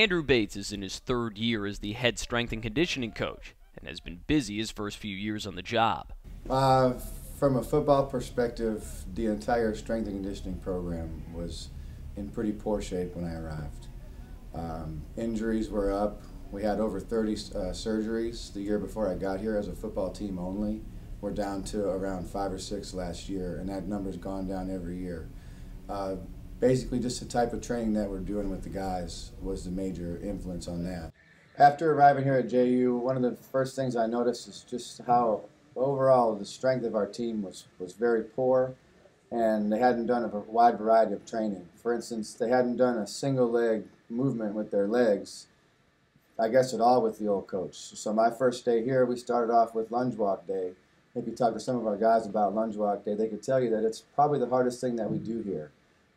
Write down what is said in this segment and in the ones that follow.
Andrew Bates is in his third year as the head strength and conditioning coach and has been busy his first few years on the job. From a football perspective, the entire strength and conditioning program was in pretty poor shape when I arrived. Injuries were up. We had over 30 surgeries the year before I got here as a football team only. We're down to around 5 or 6 last year, and that number's gone down every year. Basically, just the type of training that we're doing with the guys was the major influence on that. After arriving here at JU, one of the first things I noticed is just how overall the strength of our team was very poor, and they hadn't done a wide variety of training. For instance, they hadn't done a single leg movement with their legs, I guess at all, with the old coach. So my first day here, we started off with lunge walk day. If you talk to some of our guys about lunge walk day, they could tell you that it's probably the hardest thing that we do here.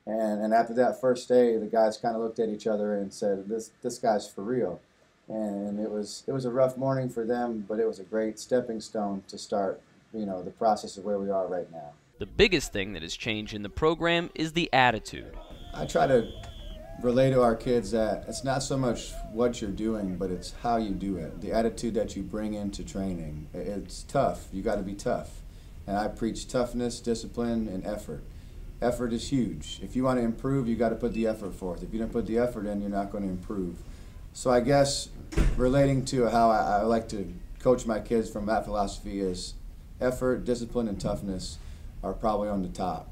And after that first day, the guys kind of looked at each other and said, this guy's for real. And it was a rough morning for them, but it was a great stepping stone to start, the process of where we are right now. The biggest thing that has changed in the program is the attitude. I try to relay to our kids that it's not so much what you're doing, but it's how you do it. The attitude that you bring into training. It's tough. You got to be tough. And I preach toughness, discipline, and effort. Effort is huge. If you want to improve, you got to put the effort forth. If you don't put the effort in, you're not going to improve. So I guess relating to how I like to coach my kids from that philosophy is effort, discipline, and toughness are probably on the top.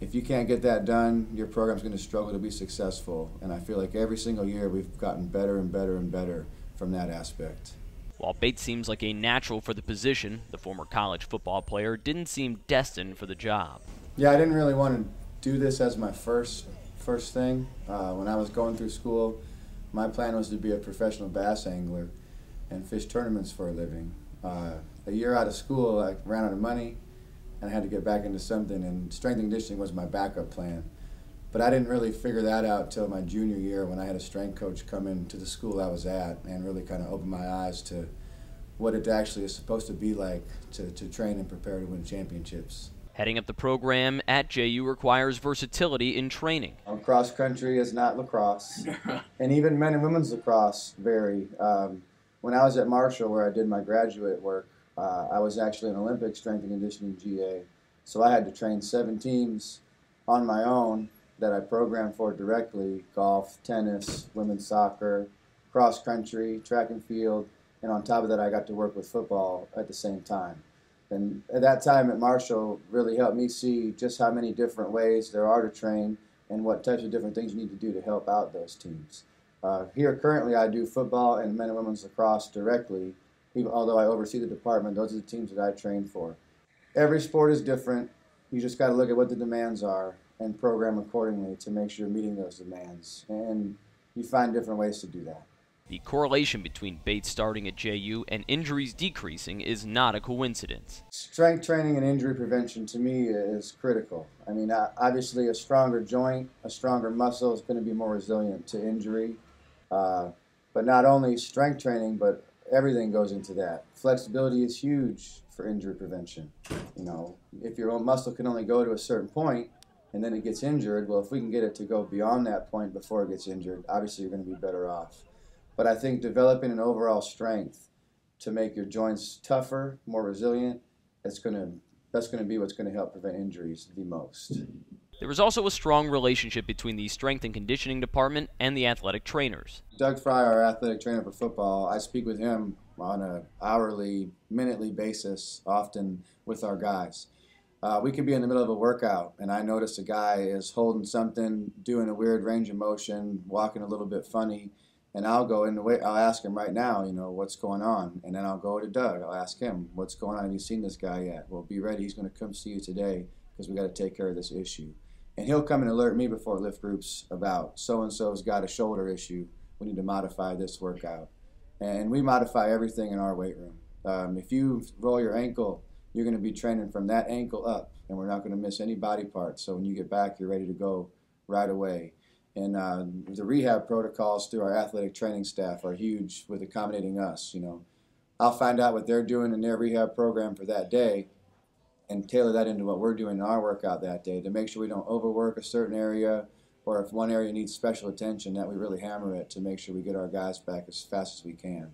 If you can't get that done, your program's going to struggle to be successful. And I feel like every single year we've gotten better and better and better from that aspect. While Bates seems like a natural for the position, the former college football player didn't seem destined for the job. Yeah, I didn't really want to do this as my first thing. When I was going through school, my plan was to be a professional bass angler and fish tournaments for a living. A year out of school, I ran out of money and I had to get back into something, and strength and conditioning was my backup plan. But I didn't really figure that out till my junior year when I had a strength coach come into the school I was at and really kind of open my eyes to what it actually is supposed to be like to train and prepare to win championships. Heading up the program at JU requires versatility in training. Cross country is not lacrosse, and even men and women's lacrosse vary. When I was at Marshall, where I did my graduate work, I was actually an Olympic strength and conditioning GA, so I had to train 7 teams on my own that I programmed for directly: golf, tennis, women's soccer, cross country, track and field, and on top of that I got to work with football at the same time. And at that time at Marshall really helped me see just how many different ways there are to train and what types of different things you need to do to help out those teams. Here currently I do football and men and women's lacrosse directly. Although I oversee the department, those are the teams that I train for. Every sport is different. You just got to look at what the demands are and program accordingly to make sure you're meeting those demands. And you find different ways to do that. The correlation between Bates starting at JU and injuries decreasing is not a coincidence. Strength training and injury prevention to me is critical. I mean, obviously a stronger joint, a stronger muscle is going to be more resilient to injury. But not only strength training, but everything goes into that. Flexibility is huge for injury prevention. If your own muscle can only go to a certain point and then it gets injured, well, if we can get it to go beyond that point before it gets injured, obviously you're going to be better off. But I think developing an overall strength to make your joints tougher, more resilient, that's going to be what's going to help prevent injuries the most. There is also a strong relationship between the strength and conditioning department and the athletic trainers. Doug Fry, our athletic trainer for football, I speak with him on an hourly, minutely basis, often with our guys. We could be in the middle of a workout, and I notice a guy is holding something, doing a weird range of motion, walking a little bit funny, and I'll go in the way. I'll ask him right now, what's going on, and then I'll go to Doug. I'll ask him, what's going on? Have you seen this guy yet? Well, be ready. He's going to come see you today because we got to take care of this issue. And he'll come and alert me before lift groups about so-and-so's got a shoulder issue. We need to modify this workout. And we modify everything in our weight room. If you roll your ankle, you're going to be training from that ankle up, and we're not going to miss any body parts. So when you get back, you're ready to go right away. And the rehab protocols through our athletic training staff are huge with accommodating us. I'll find out what they're doing in their rehab program for that day and tailor that into what we're doing in our workout that day to make sure we don't overwork a certain area or if one area needs special attention, that we really hammer it to make sure we get our guys back as fast as we can.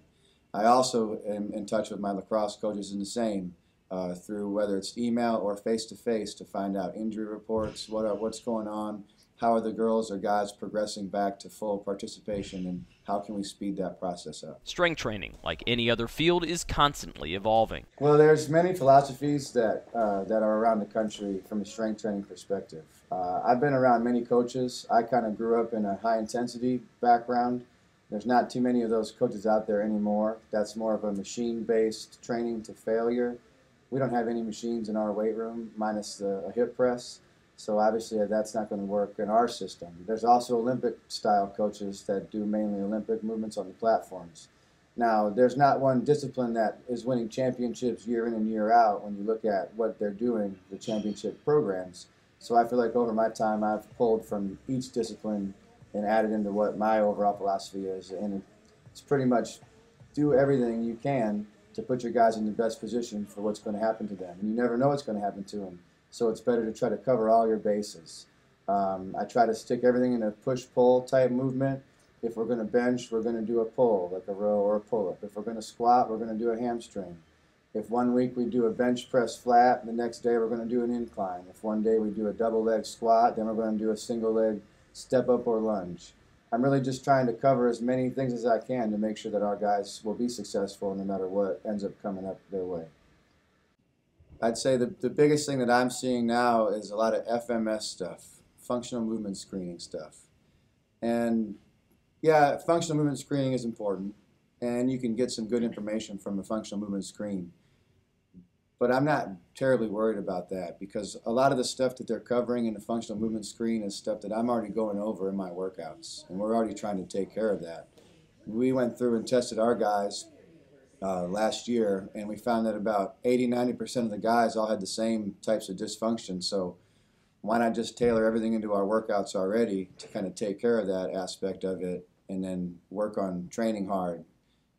I also am in touch with my lacrosse coaches in the same, through whether it's email or face-to-face to find out injury reports, what's going on, how are the girls or guys progressing back to full participation, and how can we speed that process up. Strength training, like any other field, is constantly evolving. Well, there's many philosophies that are around the country from a strength training perspective. I've been around many coaches. I kind of grew up in a high-intensity background. There's not too many of those coaches out there anymore. That's more of a machine-based training to failure. We don't have any machines in our weight room, minus a hip press. So obviously that's not going to work in our system. There's also Olympic-style coaches that do mainly Olympic movements on the platforms. Now, there's not one discipline that is winning championships year in and year out when you look at what they're doing, the championship programs. So I feel like over my time I've pulled from each discipline and added into what my overall philosophy is. And it's pretty much do everything you can to put your guys in the best position for what's going to happen to them. And you never know what's going to happen to them. So it's better to try to cover all your bases. I try to stick everything in a push-pull type movement. If we're going to bench, we're going to do a pull, like a row or a pull-up. If we're going to squat, we're going to do a hamstring. If one week we do a bench press flat, the next day we're going to do an incline. If one day we do a double leg squat, then we're going to do a single leg step up or lunge. I'm really just trying to cover as many things as I can to make sure that our guys will be successful no matter what ends up coming up their way. I'd say the biggest thing that I'm seeing now is a lot of FMS stuff, functional movement screening stuff. And yeah, functional movement screening is important, and you can get some good information from a functional movement screen. But I'm not terribly worried about that because a lot of the stuff that they're covering in the functional movement screen is stuff that I'm already going over in my workouts, and we're already trying to take care of that. We went through and tested our guys last year, and we found that about 80–90% of the guys all had the same types of dysfunction. So why not just tailor everything into our workouts already to kind of take care of that aspect of it, and then work on training hard,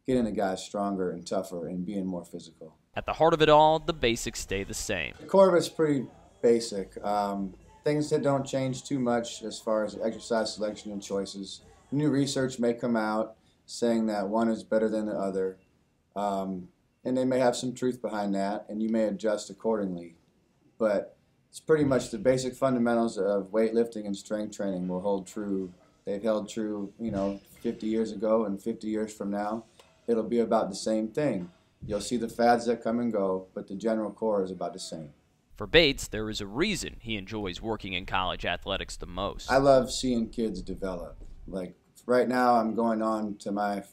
getting the guys stronger and tougher and being more physical. At the heart of it all, the basics stay the same. The core of it's pretty basic. Things that don't change too much as far as exercise selection and choices. New research may come out saying that one is better than the other. And they may have some truth behind that, and you may adjust accordingly. But it's pretty much the basic fundamentals of weightlifting and strength training will hold true. They've held true, 50 years ago, and 50 years from now, it'll be about the same thing. You'll see the fads that come and go, but the general core is about the same. For Bates, there is a reason he enjoys working in college athletics the most. I love seeing kids develop. Like right now, I'm going on to my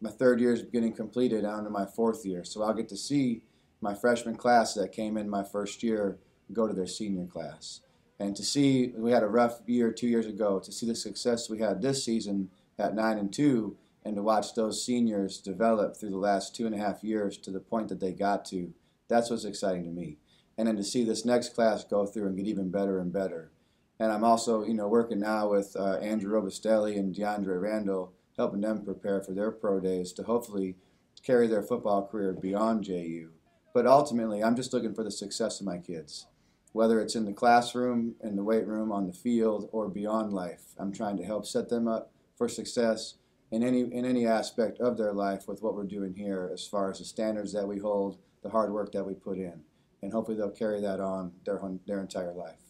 third year is getting completed on to my fourth year. So I'll get to see my freshman class that came in my first year go to their senior class. And to see, we had a rough year 2 years ago, to see the success we had this season at 9-2, and to watch those seniors develop through the last 2.5 years to the point that they got to, that's what's exciting to me. And then to see this next class go through and get even better and better. And I'm also, working now with Andrew Robustelli and DeAndre Randall, helping them prepare for their pro days to hopefully carry their football career beyond JU. But ultimately, I'm just looking for the success of my kids. Whether it's in the classroom, in the weight room, on the field, or beyond life, I'm trying to help set them up for success in any aspect of their life with what we're doing here as far as the standards that we hold, the hard work that we put in. And hopefully they'll carry that on their entire life.